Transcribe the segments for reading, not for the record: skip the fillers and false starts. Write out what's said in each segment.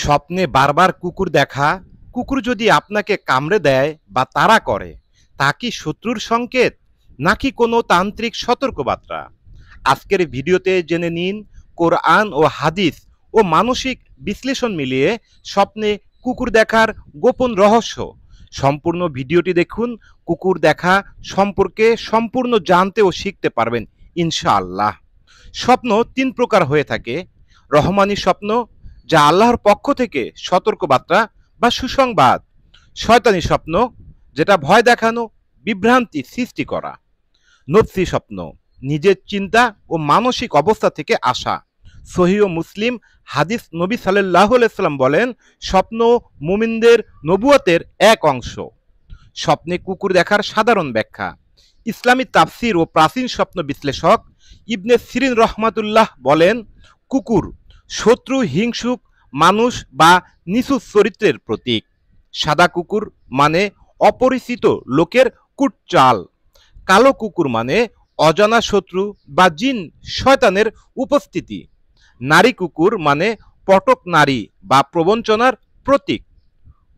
স্বপ্নে বারবার কুকুর দেখা, কুকুর যদি আপনাকে কামড়ে দেয় বা তাড়া করে, তা কি শত্রুর সংকেত নাকি কোনো তান্ত্রিক সতর্কবার্তা? আজকের ভিডিওতে জেনে নিন কোরআন ও হাদিস ও মানসিক বিশ্লেষণ মিলিয়ে স্বপ্নে কুকুর দেখার গোপন রহস্য। সম্পূর্ণ ভিডিওটি দেখুন। কুকুর দেখা সম্পর্কে সম্পূর্ণ জানতে ও শিখতে পারবেন ইনশাআল্লাহ। স্বপ্ন তিন প্রকার হয়ে থাকে: রহমানি স্বপ্ন, যা আল্লাহর পক্ষ থেকে সতর্কবার্তা বা সুসংবাদ; শয়তানি স্বপ্ন, যেটা ভয় দেখানো, বিভ্রান্তি সৃষ্টি করা; নফসি স্বপ্ন, নিজের চিন্তা ও মানসিক অবস্থা থেকে আসা। সহিহ মুসলিম হাদিস, নবী সাল্লাল্লাহু আলাইহি সাল্লাম বলেন, স্বপ্ন মুমিনদের নবুয়তের এক অংশ। স্বপ্নে কুকুর দেখার সাধারণ ব্যাখ্যা। ইসলামী তাফসির ও প্রাচীন স্বপ্ন বিশ্লেষক ইবনে সিরিন রহমাতুল্লাহ বলেন, কুকুর শত্রু, হিংসুক মানুষ বা নিচু চরিত্রের প্রতীক। সাদা কুকুর মানে অপরিচিত লোকের কুটচাল। কালো কুকুর মানে অজানা শত্রু বা জিন শয়তানের উপস্থিতি। নারী কুকুর মানে পটক নারী বা প্রবঞ্চনার প্রতীক।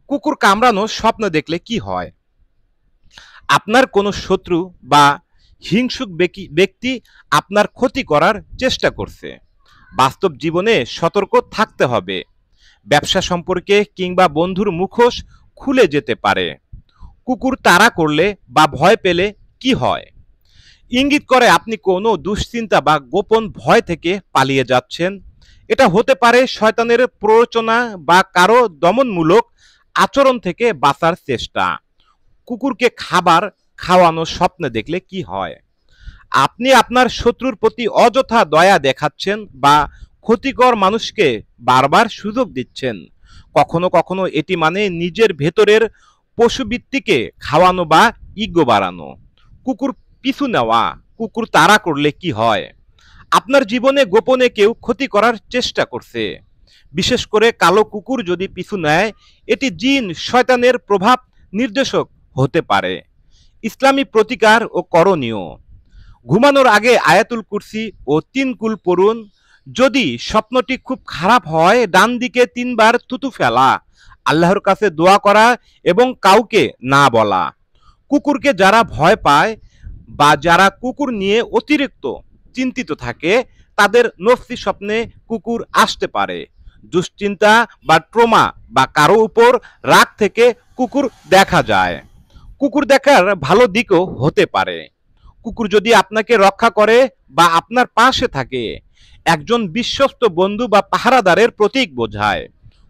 কুকুর কামড়ানো স্বপ্ন দেখলে কি হয়? আপনার কোনো শত্রু বা হিংসুক ব্যক্তি আপনার ক্ষতি করার চেষ্টা করছে। বাস্তব জীবনে সতর্ক থাকতে হবে। ব্যবসা সম্পর্কে কিংবা বন্ধুর মুখোশ খুলে যেতে পারে। কুকুর তাড়া করলে বা ভয় পেলে কি হয়? ইঙ্গিত করে আপনি কোনো দুশ্চিন্তা বা গোপন ভয় থেকে পালিয়ে যাচ্ছেন। এটা হতে পারে শয়তানের প্ররোচনা বা কারো দমনমূলক আচরণ থেকে বাঁচার চেষ্টা। কুকুরকে খাবার খাওয়ানো স্বপ্নে দেখলে কি হয়? আপনি আপনার শত্রুর প্রতি অযথা দয়া দেখাচ্ছেন বা ক্ষতিকর মানুষকে বারবার সুযোগ দিচ্ছেন। কখনো কখনো এটি মানে নিজের ভেতরের পশুবৃত্তিকে খাওয়ানো বা ইগো বাড়ানো। কুকুর পিছু নেওয়া, কুকুর তাড়া করলে কি হয়? আপনার জীবনে গোপনে কেউ ক্ষতি করার চেষ্টা করছে। বিশেষ করে কালো কুকুর যদি পিছু নেয়, এটি জিন শয়তানের প্রভাব নির্দেশক হতে পারে। ইসলামী প্রতিকার ও করণীয়। ঘুমানোর আগে আয়াতুল কুরসি ও 3 কুল পড়ুন। যদি স্বপ্নটি খুব খারাপ হয়, ডান দিকে 3 বার থুতু ফেলা, আল্লাহর কাছে দোয়া করা এবং কাউকে না বলা। কুকুরকে যারা ভয় পায় বা যারা কুকুর নিয়ে অতিরিক্ত চিন্তিত থাকে, তাদের নফসি স্বপ্নে কুকুর আসতে পারে। দুশ্চিন্তা বা ট্রমা বা কারো উপর রাগ থেকে কুকুর দেখা যায়। কুকুর দেখার ভালো দিকও হতে পারে। কুকুর যদি আপনাকে রক্ষা করে বা আপনার পাশে থাকে, একজন বিশ্বস্ত বন্ধু বা পাহারাদারের প্রতীক বোঝায়।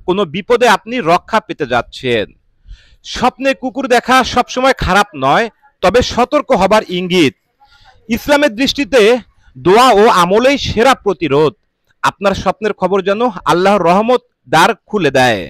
কোনো বিপদে আপনি রক্ষা পেতে যাচ্ছেন। স্বপ্নে কুকুর দেখা সবসময় খারাপ নয়, তবে সতর্ক হবার ইঙ্গিত। ইসলামের দৃষ্টিতে দোয়া ও আমলেই সেরা প্রতিরোধ। আপনার স্বপ্নের খবর যেন আল্লাহর রহমত দ্বার খুলে দেয়।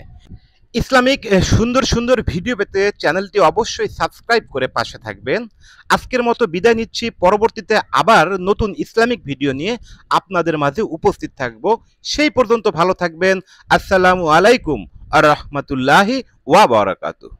ইসলামিক সুন্দর সুন্দর ভিডিও পেতে চ্যানেলটি অবশ্যই সাবস্ক্রাইব করে পাশে থাকবেন। আজকের মতো বিদায় নিচ্ছি। পরবর্তীতে আবার নতুন ইসলামিক ভিডিও নিয়ে আপনাদের মাঝে উপস্থিত থাকব। সেই পর্যন্ত ভালো থাকবেন। আসসালামু আলাইকুম আ রহমতুল্লাহি ওয়া বারাকাতুহু।